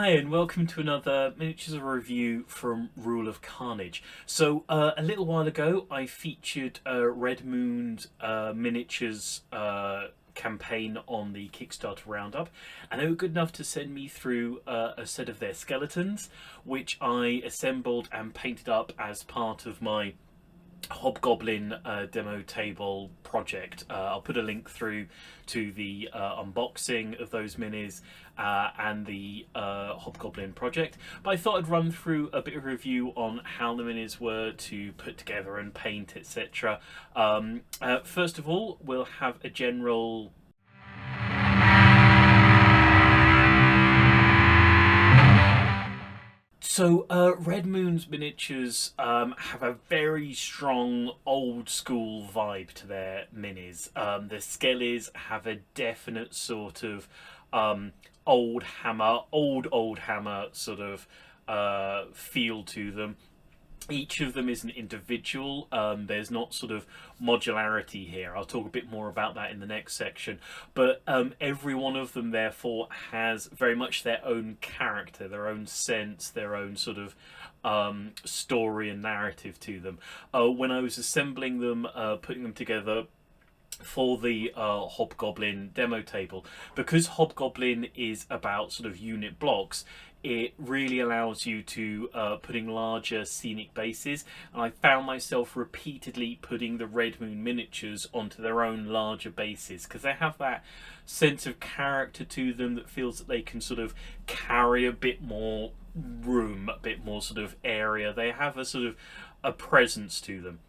Hi, and welcome to another miniatures review from Rule of Carnage. So, a little while ago, I featured Red Moon's miniatures campaign on the Kickstarter roundup, and they were good enough to send me through a set of their skeletons, which I assembled and painted up as part of my Hobgoblin demo table project. I'll put a link through to the unboxing of those minis and the Hobgoblin project. But I thought I'd run through a bit of review on how the minis were to put together and paint, etc. First of all, we'll have a general Red Moon's miniatures have a very strong old school vibe to their minis. The skellies have a definite sort of old hammer sort of feel to them. Each of them is an individual. There's not sort of modularity here. I'll talk a bit more about that in the next section. But every one of them, therefore, has very much their own character, their own sense, their own sort of story and narrative to them. When I was assembling them, putting them together for the Hobgoblin demo table, because Hobgoblin is about sort of unit blocks, it really allows you to put in larger scenic bases, and I found myself repeatedly putting the Red Moon miniatures onto their own larger bases because they have that sense of character to them that feels that they can sort of carry a bit more room, a bit more sort of area. They have a sort of a presence to them.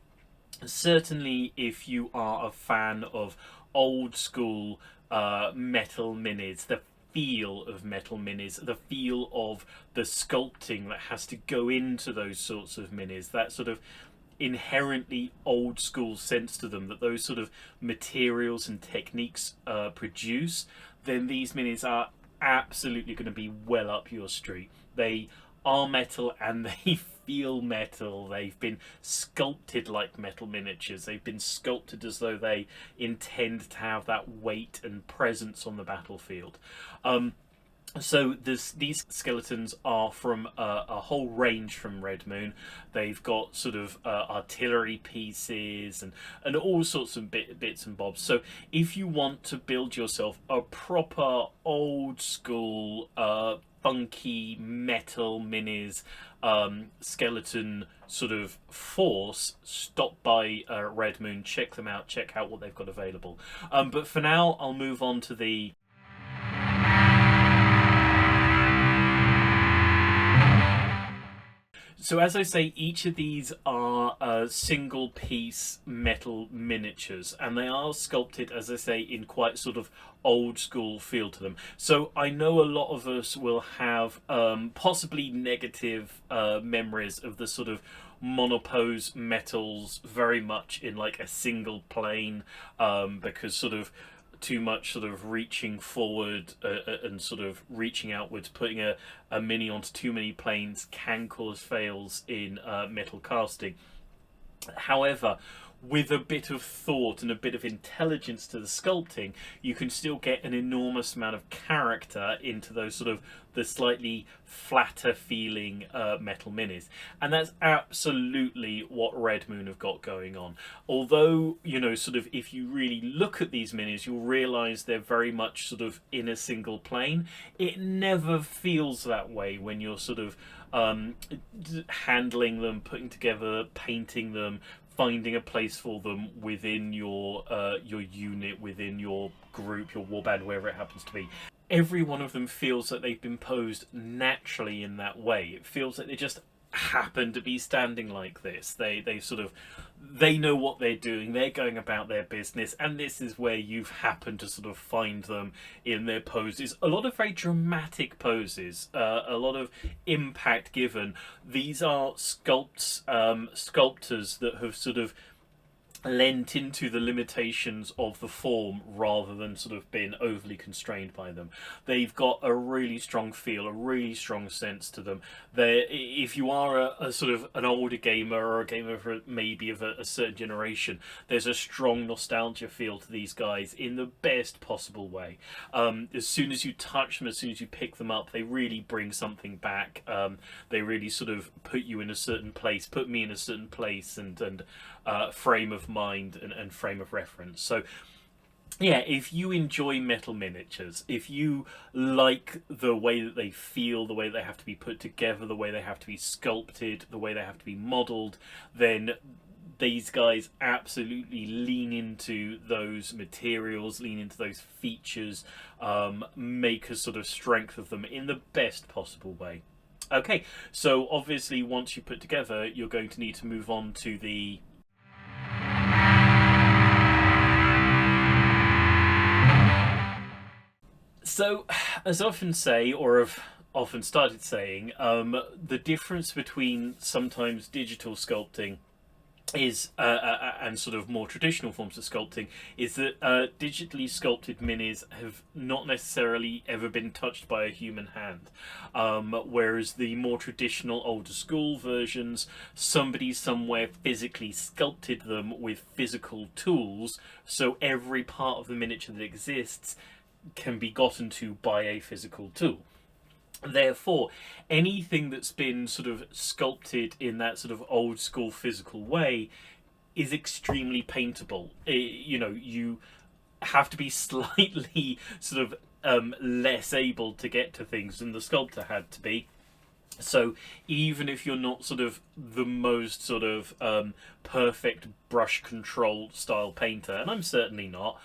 Certainly, if you are a fan of old school metal minis, the feel of metal minis, the feel of the sculpting that has to go into those sorts of minis, that sort of inherently old school sense to them that those sort of materials and techniques produce, then these minis are absolutely going to be well up your street. They are metal and they feel metal. They've been sculpted like metal miniatures. They've been sculpted as though they intend to have that weight and presence on the battlefield. So these skeletons are from a whole range from Red Moon. They've got sort of artillery pieces and all sorts of bits and bobs. So if you want to build yourself a proper old school funky metal minis skeleton sort of force, stop by Red Moon, check them out, check out what they've got available. But for now, I'll move on to the So as I say, each of these are single piece metal miniatures, and they are sculpted, as I say, in quite sort of old school feel to them. So I know a lot of us will have possibly negative memories of the sort of monopose metals very much in like a single plane, because sort of too much sort of reaching forward and sort of reaching outwards, putting a mini onto too many planes can cause fails in metal casting. However, with a bit of thought and a bit of intelligence to the sculpting, you can still get an enormous amount of character into those sort of the slightly flatter feeling metal minis. And that's absolutely what Red Moon have got going on. Although, you know, sort of if you really look at these minis, you'll realise they're very much sort of in a single plane. It never feels that way when you're sort of handling them, putting together, painting them, finding a place for them within your unit, within your group, your warband, wherever it happens to be. Every one of them feels that they've been posed naturally in that way. It feels like they just happen to be standing like this. They know what they're doing. They're going about their business, and this is where you've happened to sort of find them in their poses. A lot of very dramatic poses, a lot of impact given. These are sculptors that have sort of lent into the limitations of the form rather than sort of been overly constrained by them. They've got a really strong feel, a really strong sense to them. They, if you are a sort of an older gamer or a gamer for maybe of a certain generation, there's a strong nostalgia feel to these guys in the best possible way. As soon as you touch them, as soon as you pick them up, they really bring something back. They really sort of put you in a certain place, put me in a certain place, and frame of mind and frame of reference. So yeah, if you enjoy metal miniatures, if you like the way that they feel, the way they have to be put together, the way they have to be sculpted, the way they have to be modeled, then these guys absolutely lean into those materials, lean into those features, make a sort of strength of them in the best possible way. Okay, so obviously once you put together, you're going to need to move on to the So, as I often say, or have often started saying, the difference between sometimes digital sculpting is and sort of more traditional forms of sculpting is that digitally sculpted minis have not necessarily ever been touched by a human hand, whereas the more traditional older school versions, somebody somewhere physically sculpted them with physical tools, so every part of the miniature that exists can be gotten to by a physical tool. Therefore, anything that's been sort of sculpted in that sort of old school physical way is extremely paintable. You have to be slightly sort of less able to get to things than the sculptor had to be. So even if you're not sort of the most sort of perfect brush control style painter, and I'm certainly not,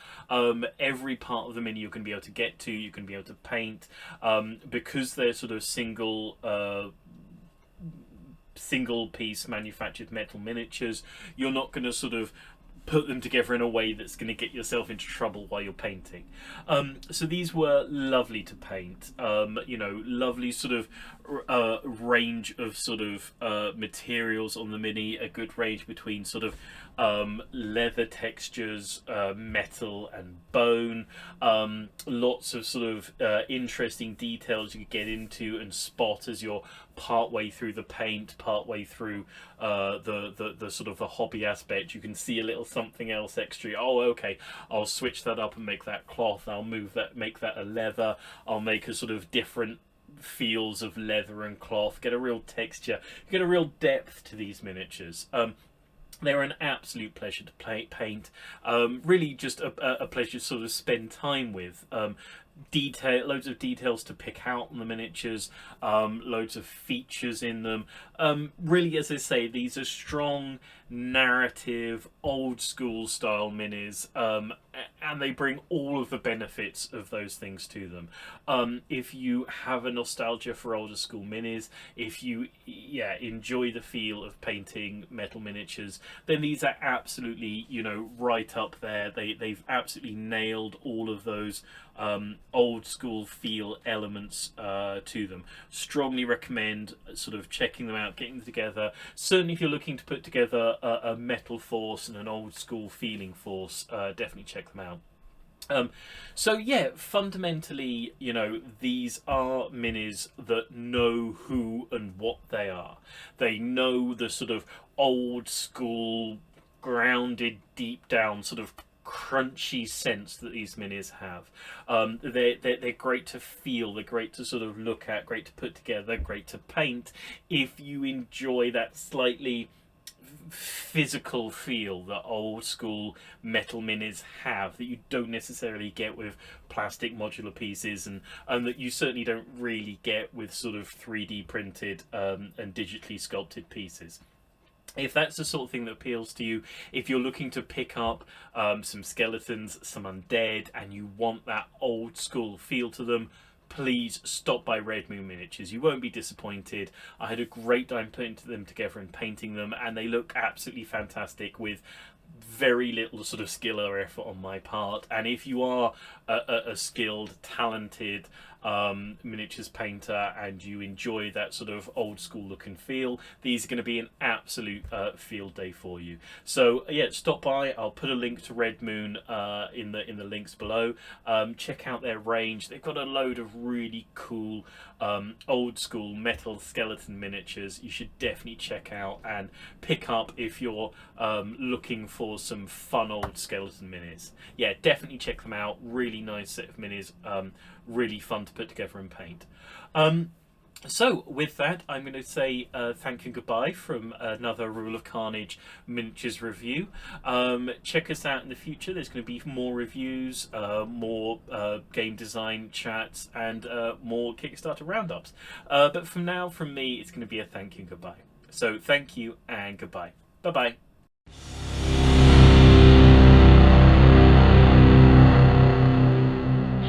every part of the mini you can be able to get to, you can be able to paint, because they're sort of single piece manufactured metal miniatures. You're not going to sort of put them together in a way that's going to get yourself into trouble while you're painting. So these were lovely to paint. Lovely sort of range of sort of materials on the mini. A good range between sort of leather textures, metal and bone. Lots of sort of interesting details you could get into and spot as you're part way through the paint, part way through the sort of the hobby aspect. You can see a little something else extra. Oh, okay, I'll switch that up and make that cloth. I'll make that a leather. I'll make a sort of different feels of leather and cloth. Get a real texture. Get a real depth to these miniatures. They're an absolute pleasure to paint. Really just a pleasure to sort of spend time with. Loads of details to pick out on the miniatures, loads of features in them. Really, as I say, these are strong narrative, old school style minis, and they bring all of the benefits of those things to them. If you have a nostalgia for older school minis, if you enjoy the feel of painting metal miniatures, then these are absolutely right up there. They've absolutely nailed all of those old school feel elements to them. Strongly recommend sort of checking them out, getting them together. Certainly if you're looking to put together a metal force and an old school feeling force, definitely check them out. So yeah, fundamentally, these are minis that know who and what they are. They know the sort of old school, grounded, deep down sort of crunchy sense that these minis have. They're great to feel, they're great to sort of look at, great to put together, great to paint if you enjoy that slightly physical feel that old school metal minis have, that you don't necessarily get with plastic modular pieces, and that you certainly don't really get with sort of 3D printed and digitally sculpted pieces. If that's the sort of thing that appeals to you, if you're looking to pick up some skeletons, some undead, and you want that old school feel to them, please stop by Red Moon Miniatures. You won't be disappointed. I had a great time putting them together and painting them, and they look absolutely fantastic with very little sort of skill or effort on my part. And if you are a skilled, talented miniatures painter and you enjoy that sort of old school look and feel, these are going to be an absolute field day for you. So yeah, stop by. I'll put a link to Red Moon in the links below. Check out their range. They've got a load of really cool old school metal skeleton miniatures you should definitely check out and pick up if you're looking for some fun old skeleton minis. Yeah, definitely check them out. Really nice set of minis. Really fun to put together and paint. So with that, I'm going to say thank you and goodbye from another Rule of Carnage miniatures review. Check us out in the future. There's going to be more reviews, more game design chats, and more Kickstarter roundups. But from now, from me, it's going to be a thank you and goodbye. So thank you and goodbye. Bye bye.